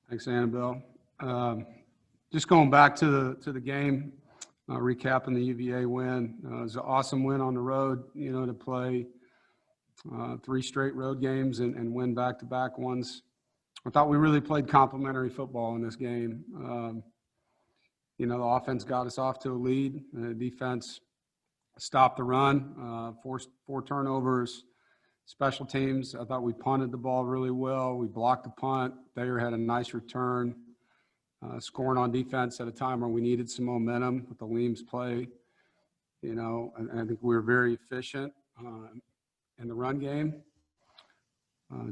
Thanks, Annabelle. Just going back to the game, recapping the UVA win. It was an awesome win on the road, to play 3 straight road games and win back-to-back ones. I thought we really played complementary football in this game. The offense got us off to a lead. The defense stopped the run, forced 4 turnovers. Special teams, I thought we punted the ball really well. We blocked the punt. Thayer had a nice return, scoring on defense at a time where we needed some momentum with the Leams play. And I think we were very efficient in the run game.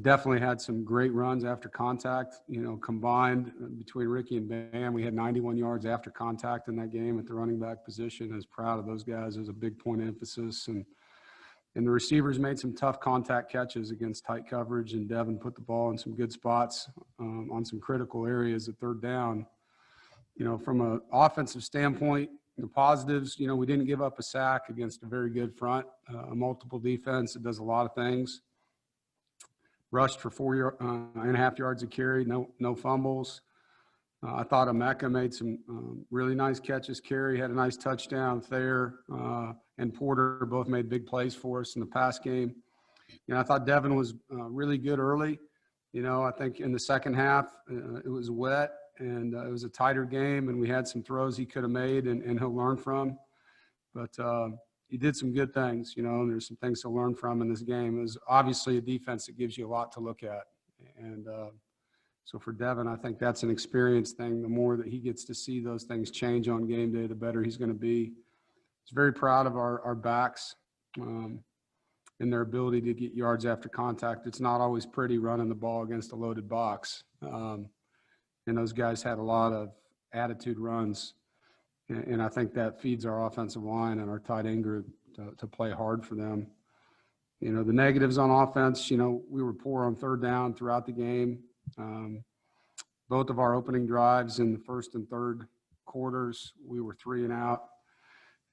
Definitely had some great runs after contact. Combined between Ricky and Bam, we had 91 yards after contact in that game at the running back position. I was proud of those guys. It was a big point of emphasis. And the receivers made some tough contact catches against tight coverage, and Devin put the ball in some good spots on some critical areas at third down. From an offensive standpoint, the positives, we didn't give up a sack against a very good front, a multiple defense. It does a lot of things. Rushed for 4.5 yards a carry, no fumbles. I thought Emeka made some really nice catches. Carey had a nice touchdown. Thayer and Porter both made big plays for us in the pass game. I thought Devin was really good early. I think in the second half it was wet and it was a tighter game, and we had some throws he could have made and he'll learn from. But he did some good things, and there's some things to learn from in this game. It was obviously a defense that gives you a lot to look at. And so for Devin, I think that's an experience thing. The more that he gets to see those things change on game day, the better he's going to be. I was very proud of our backs and their ability to get yards after contact. It's not always pretty running the ball against a loaded box. And those guys had a lot of attitude runs. And I think that feeds our offensive line and our tight end group to play hard for them. The negatives on offense, we were poor on third down throughout the game. Both of our opening drives in the first and third quarters, we were 3 and out.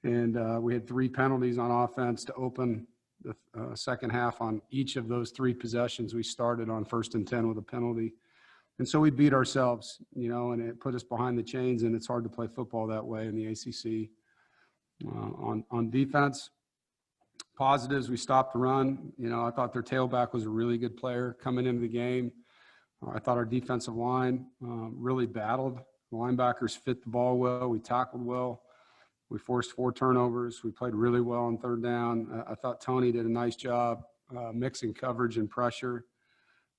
And we had 3 penalties on offense to open the second half on each of those 3 possessions. We started on 1st and 10 with a penalty. And so we beat ourselves, and it put us behind the chains, and it's hard to play football that way in the ACC. On defense, positives, we stopped the run. I thought their tailback was a really good player coming into the game. I thought our defensive line really battled. The linebackers fit the ball well. We tackled well. We forced 4 turnovers. We played really well on third down. I thought Tony did a nice job mixing coverage and pressure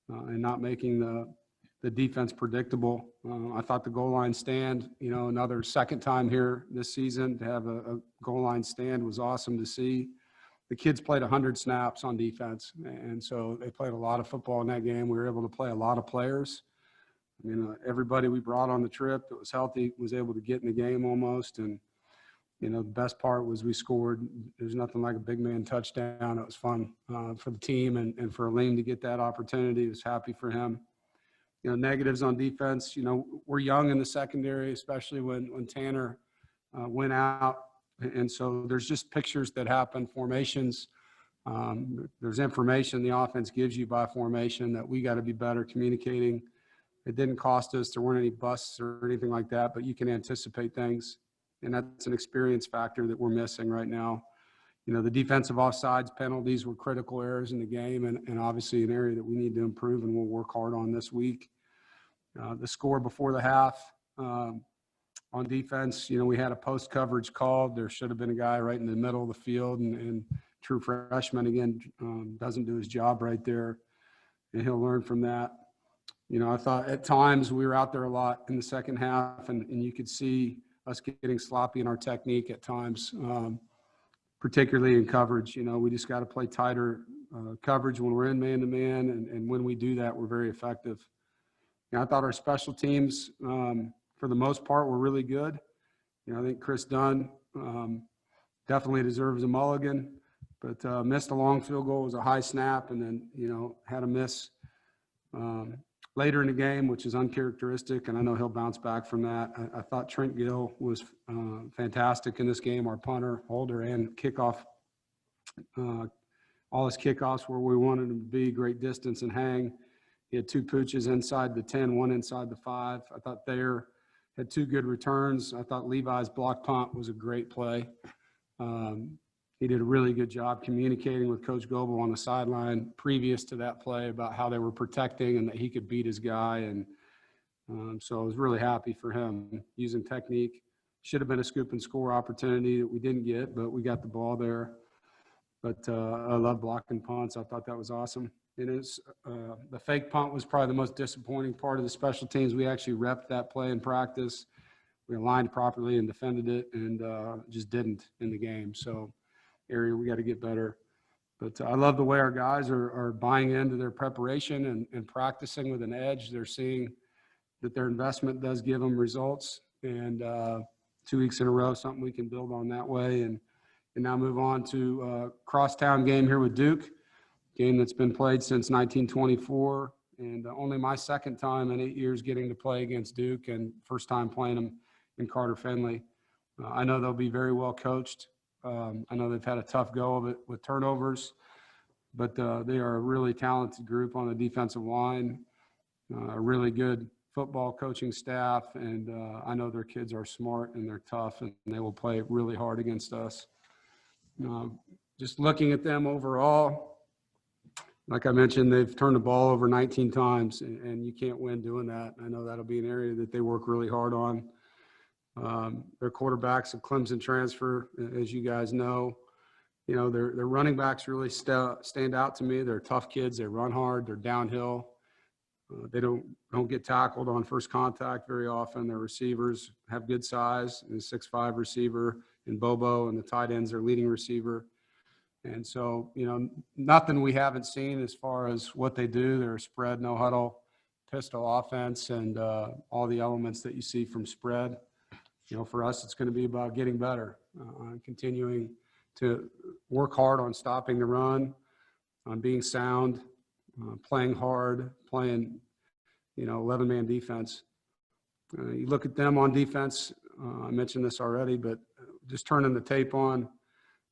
and not making the defense predictable. I thought the goal line stand, another second time here this season to have a goal line stand was awesome to see. The kids played 100 snaps on defense, and so they played a lot of football in that game. We were able to play a lot of players. Everybody we brought on the trip that was healthy was able to get in the game almost. And, the best part was we scored. There's nothing like a big man touchdown. It was fun for the team and for Aleem to get that opportunity. I was happy for him. Negatives on defense, we're young in the secondary, especially when Tanner went out. And so there's just pictures that happen, formations. There's information the offense gives you by formation that we got to be better communicating. It didn't cost us. There weren't any busts or anything like that, but you can anticipate things. And that's an experience factor that we're missing right now. The defensive offsides penalties were critical errors in the game and obviously an area that we need to improve and we'll work hard on this week. The score before the half on defense, we had a post coverage called. There should have been a guy right in the middle of the field and true freshman again doesn't do his job right there, and he'll learn from that. I thought at times we were out there a lot in the second half and you could see us getting sloppy in our technique at times, particularly in coverage. We just got to play tighter coverage when we're in man-to-man, and when we do that, we're very effective. I thought our special teams, for the most part, were really good. I think Chris Dunn definitely deserves a mulligan, but missed a long field goal. It was a high snap, and then, had a miss later in the game, which is uncharacteristic, and I know he'll bounce back from that. I thought Trent Gill was fantastic in this game, our punter, holder, and kickoff. All his kickoffs where we wanted him to be, great distance and hang. He had 2 pooches inside the 10, 1 inside the 5. I thought Thayer had 2 good returns. I thought Levi's block punt was a great play. He did a really good job communicating with Coach Goebel on the sideline previous to that play about how they were protecting and that he could beat his guy. And so I was really happy for him using technique. Should have been a scoop and score opportunity that we didn't get, but we got the ball there. But I love blocking punts. I thought that was awesome. And the fake punt was probably the most disappointing part of the special teams. We actually repped that play in practice. We aligned properly and defended it, and just didn't in the game. So area we got to get better. But I love the way our guys are buying into their preparation and practicing with an edge. They're seeing that their investment does give them results. And 2 weeks in a row, something we can build on that way. And now move on to crosstown game here with Duke, game that's been played since 1924. And only my second time in 8 years getting to play against Duke, and first time playing them in Carter Finley. I know they'll be very well coached. I know they've had a tough go of it with turnovers, but they are a really talented group on the defensive line, a really good football coaching staff, and I know their kids are smart and they're tough, and they will play really hard against us. Just looking at them overall, like I mentioned, they've turned the ball over 19 times, and you can't win doing that. I know that'll be an area that they work really hard on. Their quarterback's a Clemson transfer, as you guys know. You know, their running backs really stand out to me. They're tough kids. They run hard. They're downhill. They don't get tackled on first contact very often. Their receivers have good size, and a 6'5" receiver in Bobo, and the tight end's their leading receiver. And so, you know, nothing we haven't seen as far as what they do. They're a spread, no huddle, pistol offense, and all the elements that you see from spread. You know, for us, it's going to be about getting better, continuing to work hard on stopping the run, on being sound, playing hard, playing, you know, 11-man defense. You look at them on defense, I mentioned this already, but just turning the tape on,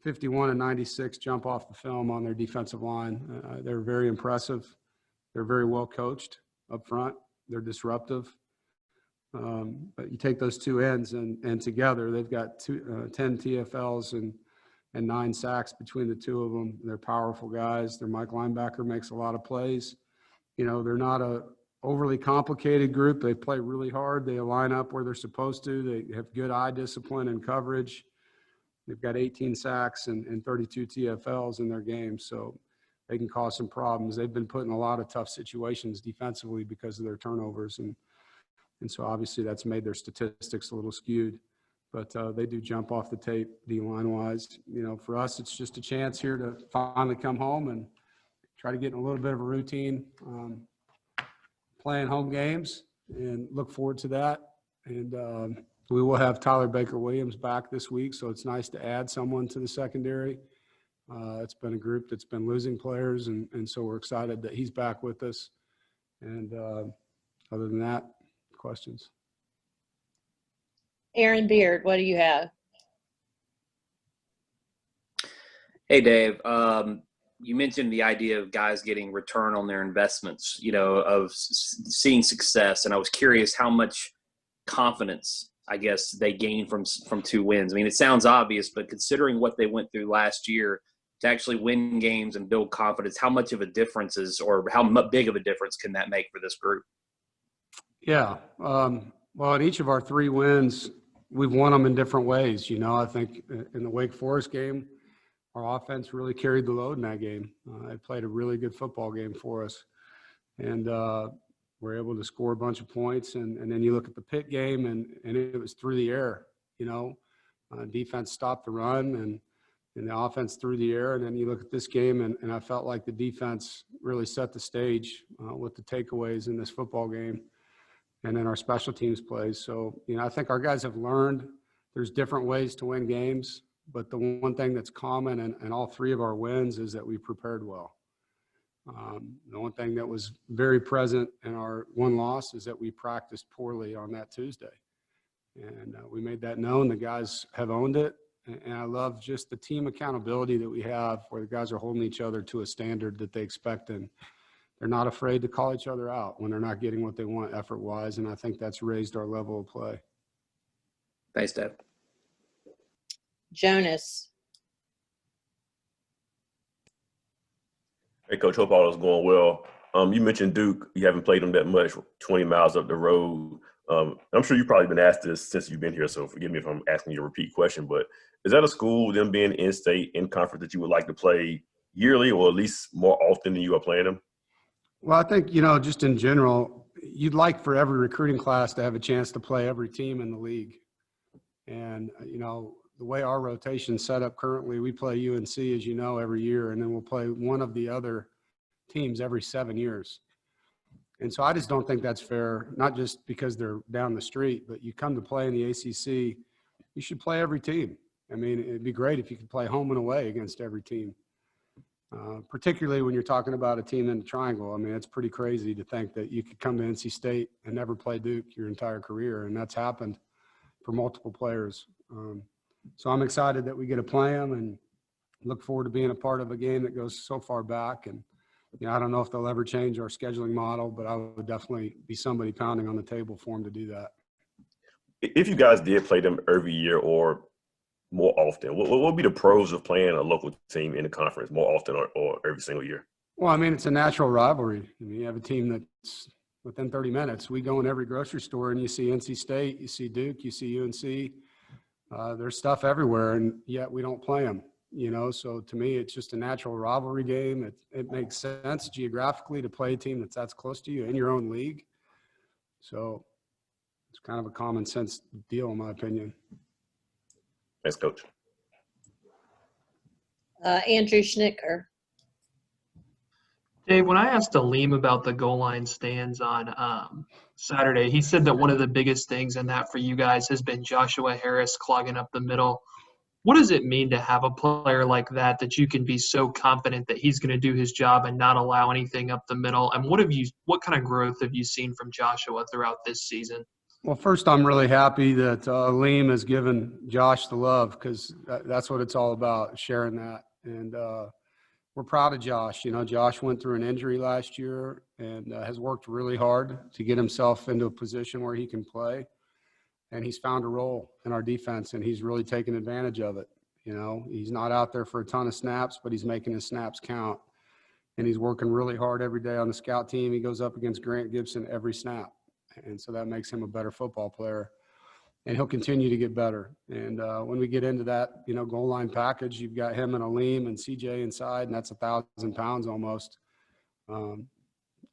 51 and 96 jump off the film on their defensive line. They're very impressive. They're very well coached up front. They're disruptive. But you take those two ends and together, they've got 10 TFLs and 9 sacks between the two of them. They're powerful guys. Their Mike linebacker makes a lot of plays. You know, they're not a overly complicated group. They play really hard. They line up where they're supposed to. They have good eye discipline and coverage. They've got 18 sacks and 32 TFLs in their game, so they can cause some problems. They've been put in a lot of tough situations defensively because of their turnovers, and so obviously that's made their statistics a little skewed. But they do jump off the tape D-line-wise. You know, for us, it's just a chance here to finally come home and try to get in a little bit of a routine, playing home games, and look forward to that. And we will have Tyler Baker-Williams back this week, so it's nice to add someone to the secondary. It's been a group that's been losing players, and so we're excited that he's back with us. And other than that, questions? Aaron Beard, what do you have? Hey, Dave. You mentioned the idea of guys getting return on their investments, you know, of seeing success. And I was curious how much confidence, I guess, they gained from 2 wins. I mean, it sounds obvious, but considering what they went through last year to actually win games and build confidence, how much of a difference is, or how big of a difference can that make for this group? Yeah. Well, in each of our 3 wins, we've won them in different ways. You know, I think in the Wake Forest game, our offense really carried the load in that game. They played a really good football game for us. And we're able to score a bunch of points. And then you look at the Pitt game, and it was through the air, you know. Defense stopped the run, and the offense through the air. And then you look at this game, and I felt like the defense really set the stage with the takeaways in this football game and then our special teams plays. So, you know, I think our guys have learned there's different ways to win games, but the one thing that's common in all 3 of our wins is that we prepared well. The one thing that was very present in our one loss is that we practiced poorly on that Tuesday. And we made that known. The guys have owned it. And I love just the team accountability that we have, where the guys are holding each other to a standard that they expect. And they're not afraid to call each other out when they're not getting what they want effort-wise, and I think that's raised our level of play. Thanks, Dave. Jonas. Hey, Coach, hope all is going well. You mentioned Duke. You haven't played them that much, 20 miles up the road. I'm sure you've probably been asked this since you've been here, so forgive me if I'm asking you a repeat question, but is that a school, them being in-state, in-conference, that you would like to play yearly or at least more often than you are playing them? Well, I think, just in general, you'd like for every recruiting class to have a chance to play every team in the league. And, the way our rotation's set up currently, we play UNC, as you know, every year, and then we'll play one of the other teams every 7 years. And so I just don't think that's fair, not just because they're down the street, but you come to play in the ACC, you should play every team. I mean, it'd be great if you could play home and away against every team, particularly when you're talking about a team in the triangle. I mean, it's pretty crazy to think that you could come to NC State and never play Duke your entire career, and that's happened for multiple players. So I'm excited that we get to play them and look forward to being a part of a game that goes so far back. And, I don't know if they'll ever change our scheduling model, but I would definitely be somebody pounding on the table for them to do that. If you guys did play them every year or more often, what would be the pros of playing a local team in the conference more often or every single year? Well, I mean, it's a natural rivalry. I mean, you have a team that's within 30 minutes. We go in every grocery store and you see NC State, you see Duke, you see UNC. There's stuff everywhere, and yet we don't play them, So to me, it's just a natural rivalry game. It makes sense geographically to play a team that's close to you in your own league. So it's kind of a common sense deal, in my opinion. Thanks, Coach. Andrew Schnicker. Dave, when I asked Aleem about the goal line stands on Saturday, he said that one of the biggest things in that for you guys has been Joshua Harris clogging up the middle. What does it mean to have a player like that you can be so confident that he's going to do his job and not allow anything up the middle? And what kind of growth have you seen from Joshua throughout this season? Well, first, I'm really happy that Aleem has given Josh the love, because that's what it's all about, sharing that. And we're proud of Josh. Josh went through an injury last year and has worked really hard to get himself into a position where he can play. And he's found a role in our defense, and he's really taken advantage of it. He's not out there for a ton of snaps, but he's making his snaps count. And he's working really hard every day on the scout team. He goes up against Grant Gibson every snap. And so that makes him a better football player. And he'll continue to get better. And when we get into that, goal line package, you've got him and Aleem and CJ inside, and that's 1,000 pounds almost. And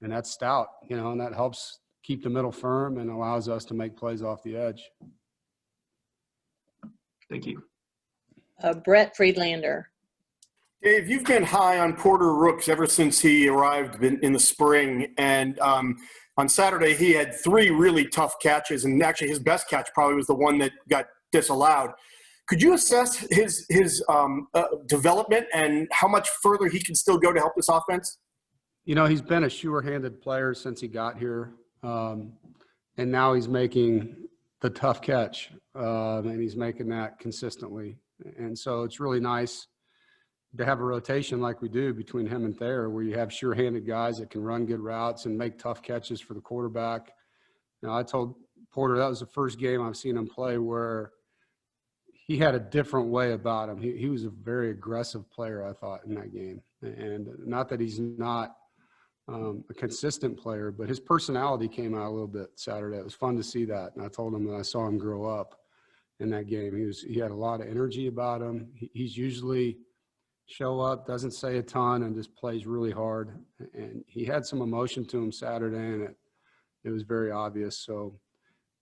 that's stout, and that helps keep the middle firm and allows us to make plays off the edge. Thank you. Brett Friedlander. Dave, you've been high on Porter Rooks ever since he arrived in the spring. And on Saturday, he had 3 really tough catches. And actually, his best catch probably was the one that got disallowed. Could you assess his development and how much further he can still go to help this offense? He's been a sure-handed player since he got here. And now he's making the tough catch. And he's making that consistently. And so it's really nice to have a rotation like we do between him and Thayer, where you have sure-handed guys that can run good routes and make tough catches for the quarterback. I told Porter that was the first game I've seen him play where he had a different way about him. He was a very aggressive player, I thought, in that game. And not that he's not a consistent player, but his personality came out a little bit Saturday. It was fun to see that. And I told him that I saw him grow up in that game. He had a lot of energy about him. He's usually show up, doesn't say a ton, and just plays really hard. And he had some emotion to him Saturday, and it was very obvious. So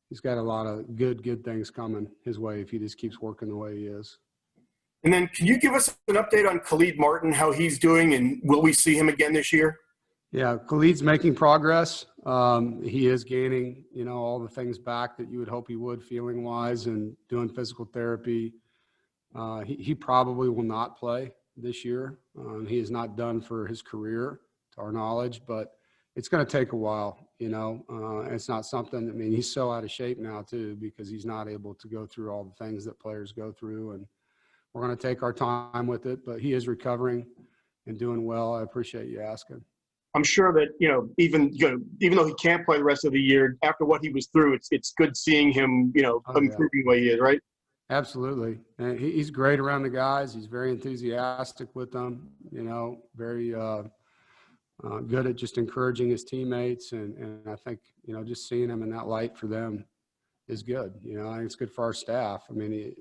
he's got a lot of good things coming his way if he just keeps working the way he is. And then can you give us an update on Khalid Martin, how he's doing, and will we see him again this year? Yeah, Khalid's making progress. He is gaining, all the things back that you would hope he would feeling-wise and doing physical therapy. He probably will not play this year. He is not done for his career, to our knowledge, but it's going to take a while, it's not something, he's so out of shape now too, because he's not able to go through all the things that players go through, and we're going to take our time with it, but he is recovering and doing well. I appreciate you asking. I'm sure that, even though he can't play the rest of the year, after what he was through, it's good seeing him, improving the way he is, right? Absolutely. And he's great around the guys. He's very enthusiastic with them, very good at just encouraging his teammates. And I think, just seeing him in that light for them is good. I think it's good for our staff. I mean,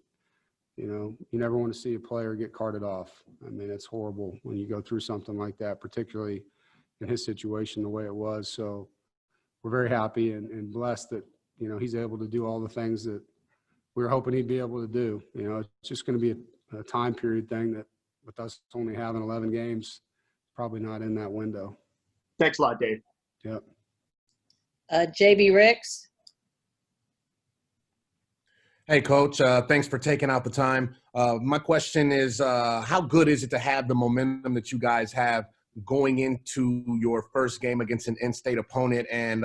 you never want to see a player get carted off. I mean, it's horrible when you go through something like that, particularly in his situation the way it was. So we're very happy and blessed that, he's able to do all the things that we were hoping he'd be able to do. It's just going to be a time period thing that with us only having 11 games, probably not in that window. Thanks a lot, Dave. Yep. JB Ricks. Hey, Coach. Thanks for taking out the time. My question is, how good is it to have the momentum that you guys have going into your first game against an in-state opponent, and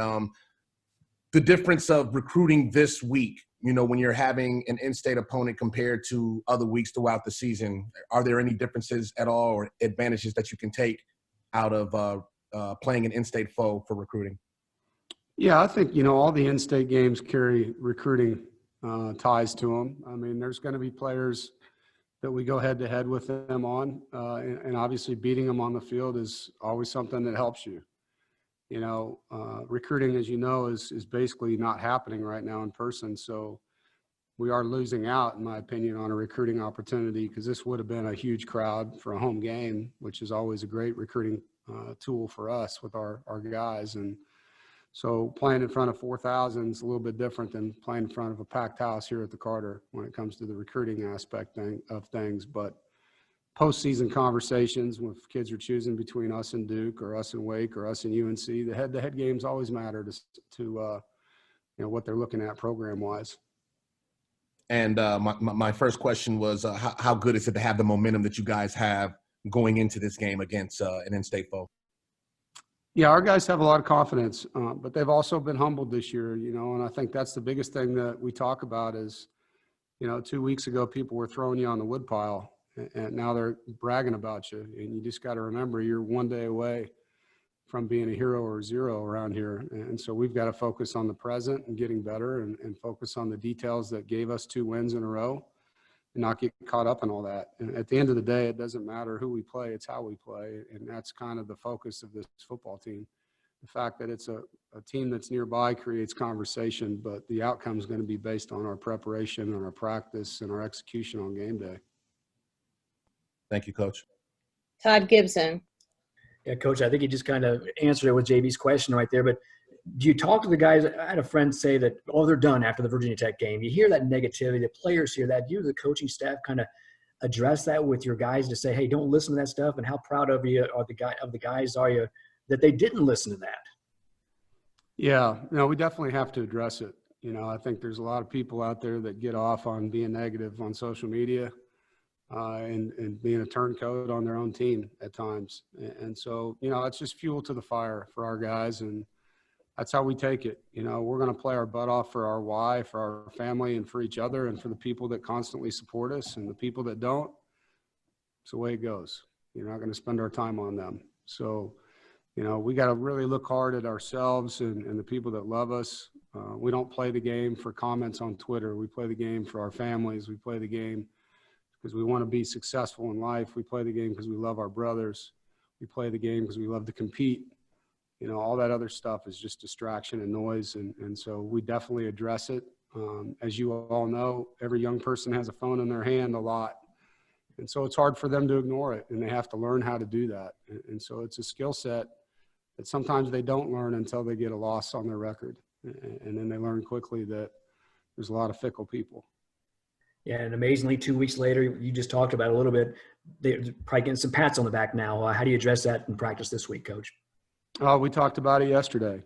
the difference of recruiting this week, when you're having an in-state opponent compared to other weeks throughout the season? Are there any differences at all or advantages that you can take out of playing an in-state foe for recruiting? Yeah, I think, all the in-state games carry recruiting ties to them. I mean, there's going to be players that we go head-to-head with them on, and obviously beating them on the field is always something that helps you. Recruiting, as you know, is basically not happening right now in person. So we are losing out, in my opinion, on a recruiting opportunity, because this would have been a huge crowd for a home game, which is always a great recruiting tool for us with our guys. And so playing in front of 4,000 is a little bit different than playing in front of a packed house here at the Carter when it comes to the recruiting aspect of things. But postseason conversations, when kids are choosing between us and Duke or us and Wake or us and UNC, the head-to-head games always matter to what they're looking at program-wise. And my first question was, how good is it to have the momentum that you guys have going into this game against an in-state foe? Yeah, our guys have a lot of confidence, but they've also been humbled this year, and I think that's the biggest thing that we talk about is, 2 weeks ago, people were throwing you on the woodpile, and now they're bragging about you. And you just got to remember you're one day away from being a hero or a zero around here. And so we've got to focus on the present and getting better and focus on the details that gave us 2 wins in a row and not get caught up in all that. And at the end of the day, it doesn't matter who we play, it's how we play. And that's kind of the focus of this football team. The fact that it's a team that's nearby creates conversation, but the outcome is going to be based on our preparation and our practice and our execution on game day. Thank you, Coach. Todd Gibson. Yeah, Coach, I think you just kind of answered it with JB's question right there. But do you talk to the guys? I had a friend say that, they're done after the Virginia Tech game. You hear that negativity. The players hear that. You, the coaching staff, kind of address that with your guys to say, hey, don't listen to that stuff. And how proud of you are the guys are you that they didn't listen to that? Yeah, we definitely have to address it. I think there's a lot of people out there that get off on being negative on social media. And being a turncoat on their own team at times. And so, it's just fuel to the fire for our guys. And that's how we take it. We're going to play our butt off for our why, for our family, and for each other, and for the people that constantly support us. And the people that don't, it's the way it goes. You're not going to spend our time on them. So, we got to really look hard at ourselves and the people that love us. We don't play the game for comments on Twitter. We play the game for our families. We play the game because we want to be successful in life. We play the game because we love our brothers. We play the game because we love to compete. All that other stuff is just distraction and noise. And so we definitely address it. As you all know, every young person has a phone in their hand a lot. And so it's hard for them to ignore it, and they have to learn how to do that. And so it's a skill set that sometimes they don't learn until they get a loss on their record. And then they learn quickly that there's a lot of fickle people. Yeah, and amazingly, 2 weeks later, you just talked about it a little bit. They're probably getting some pats on the back now. How do you address that in practice this week, Coach? We talked about it yesterday,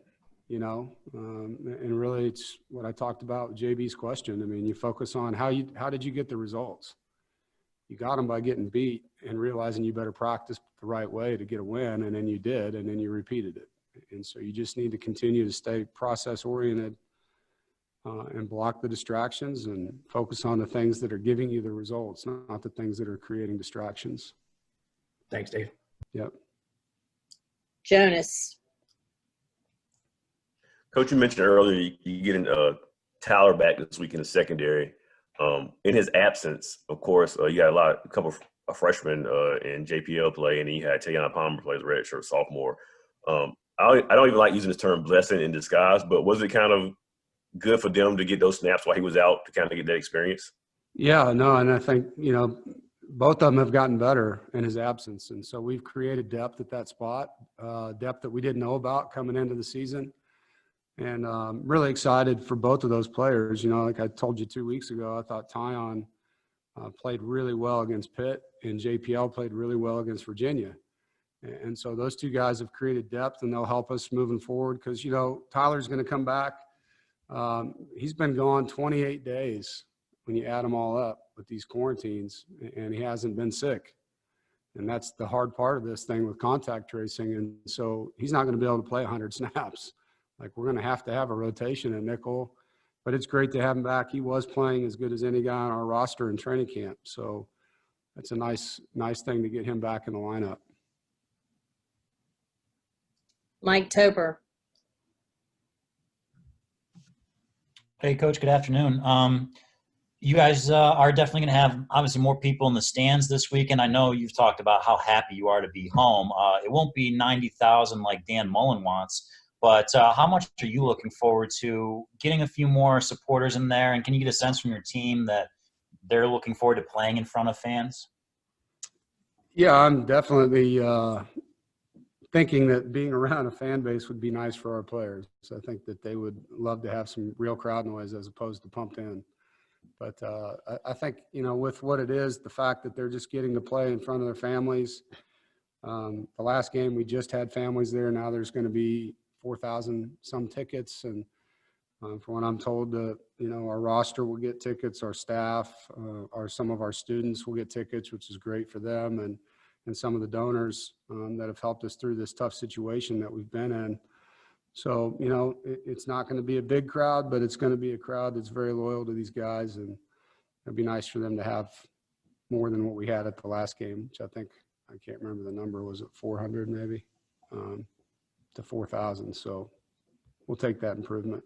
and really it's what I talked about with JB's question. I mean, you focus on how did you get the results? You got them by getting beat and realizing you better practice the right way to get a win, and then you did, and then you repeated it. And so you just need to continue to stay process-oriented and block the distractions and focus on the things that are giving you the results, not the things that are creating distractions. Thanks, Dave. Yep. Jonas. Coach, you mentioned earlier you getting Tyler back this week in the secondary. In his absence, of course, you got a couple of freshmen in JPL play, and then you had Tayon Palmer play as a redshirt sophomore. I don't even like using this term blessing in disguise, but was it kind of good for them to get those snaps while he was out to kind of get that experience? Yeah, no, and I think, both of them have gotten better in his absence. And so we've created depth at that spot, depth that we didn't know about coming into the season. And really excited for both of those players. Like I told you 2 weeks ago, I thought Tyon played really well against Pitt, and JPL played really well against Virginia. And so those two guys have created depth, and they'll help us moving forward because, Tyler's going to come back. He's been gone 28 days when you add them all up with these quarantines, and he hasn't been sick. And that's the hard part of this thing with contact tracing. And so he's not going to be able to play 100 snaps. Like, we're going to have a rotation at nickel, but it's great to have him back. He was playing as good as any guy on our roster in training camp. So that's a nice thing to get him back in the lineup. Mike Tober. Hey, Coach, good afternoon. You guys are definitely going to have, obviously, more people in the stands this weekend. I know you've talked about how happy you are to be home. It won't be 90,000 like Dan Mullen wants, but how much are you looking forward to getting a few more supporters in there? And can you get a sense from your team that they're looking forward to playing in front of fans? Yeah, I'm definitely thinking that being around a fan base would be nice for our players. So I think that they would love to have some real crowd noise as opposed to pumped in. But I think, with what it is, the fact that they're just getting to play in front of their families. The last game, we just had families there. Now there's going to be 4,000 some tickets. And from what I'm told, our roster will get tickets, our staff, some of our students will get tickets, which is great for them. And some of the donors that have helped us through this tough situation that we've been in. So, it's not going to be a big crowd, but it's going to be a crowd that's very loyal to these guys. And it'd be nice for them to have more than what we had at the last game, which I think, I can't remember the number, was it 400 maybe, to 4,000. So we'll take that improvement.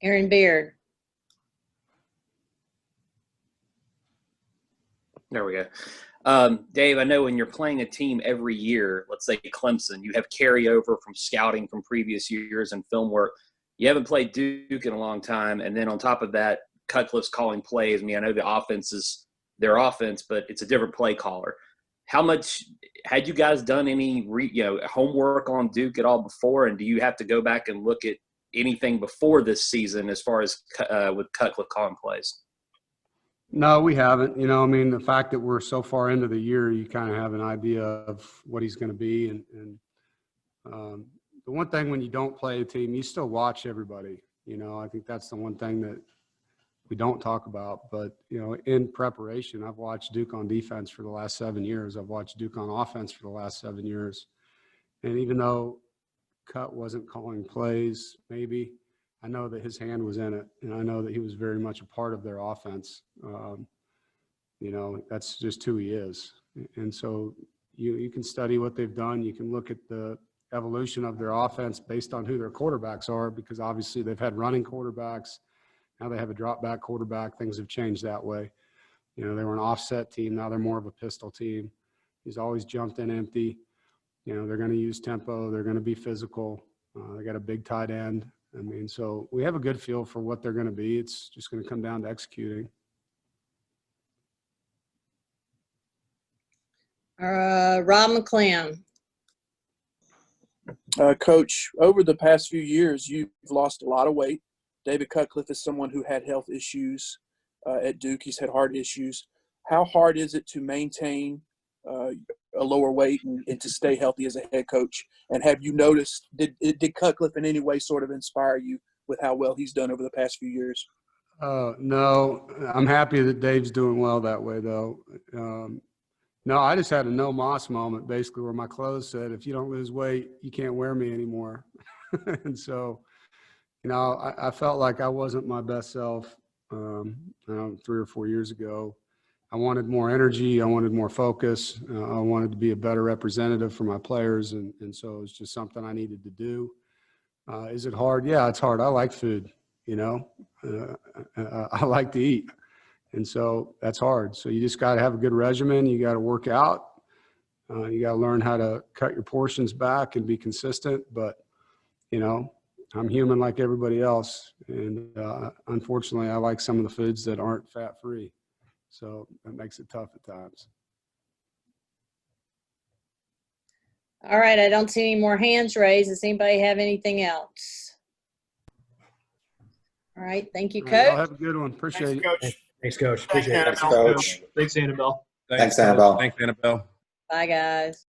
Aaron Beard. There we go. Dave, I know when you're playing a team every year, let's say Clemson, you have carryover from scouting from previous years and film work. You haven't played Duke in a long time. And then on top of that, Cutcliffe's calling plays. I mean, I know the offense is their offense, but it's a different play caller. How much had you guys done any homework on Duke at all before? And do you have to go back and look at anything before this season as far as with Cutcliffe calling plays? No, we haven't. The fact that we're so far into the year, you kind of have an idea of what he's going to be. And the one thing when you don't play a team, you still watch everybody. I think that's the one thing that we don't talk about. But, in preparation, I've watched Duke on defense for the last 7 years. I've watched Duke on offense for the last 7 years. And even though Cut wasn't calling plays, maybe, I know that his hand was in it, and I know that he was very much a part of their offense. That's just who he is. And so you can study what they've done. You can look at the evolution of their offense based on who their quarterbacks are, because obviously they've had running quarterbacks. Now they have a drop back quarterback. Things have changed that way. They were an offset team. Now they're more of a pistol team. He's always jumped in empty. They're going to use tempo. They're going to be physical. They got a big tight end. So we have a good feel for what they're going to be. It's just going to come down to executing. Rob McClam. Coach, over the past few years, you've lost a lot of weight. David Cutcliffe is someone who had health issues at Duke. He's had heart issues. How hard is it to maintain a lower weight and to stay healthy as a head coach? And have you noticed, did Cutcliffe in any way sort of inspire you with how well he's done over the past few years? No, I'm happy that Dave's doing well that way, though. No, I just had a no moss moment, basically, where my clothes said, if you don't lose weight, you can't wear me anymore. And so, I felt like I wasn't my best self 3 or 4 years ago. I wanted more energy. I wanted more focus. I wanted to be a better representative for my players. And so it's just something I needed to do. Is it hard? Yeah, it's hard. I like food, you know, I like to eat. And so that's hard. So you just got to have a good regimen. You got to work out. You got to learn how to cut your portions back and be consistent. But, you know, I'm human like everybody else. And unfortunately, I like some of the foods that aren't fat-free. So that makes it tough at times. All right, I don't see any more hands raised. Does anybody have anything else? All right, thank you, All right, y'all Coach. have a good one. Appreciate Thanks, it. Coach. Thanks, Coach. Appreciate it. Thanks, Coach. Thanks, Annabelle. Thanks, Annabelle. Thanks, Annabelle. Bye, guys.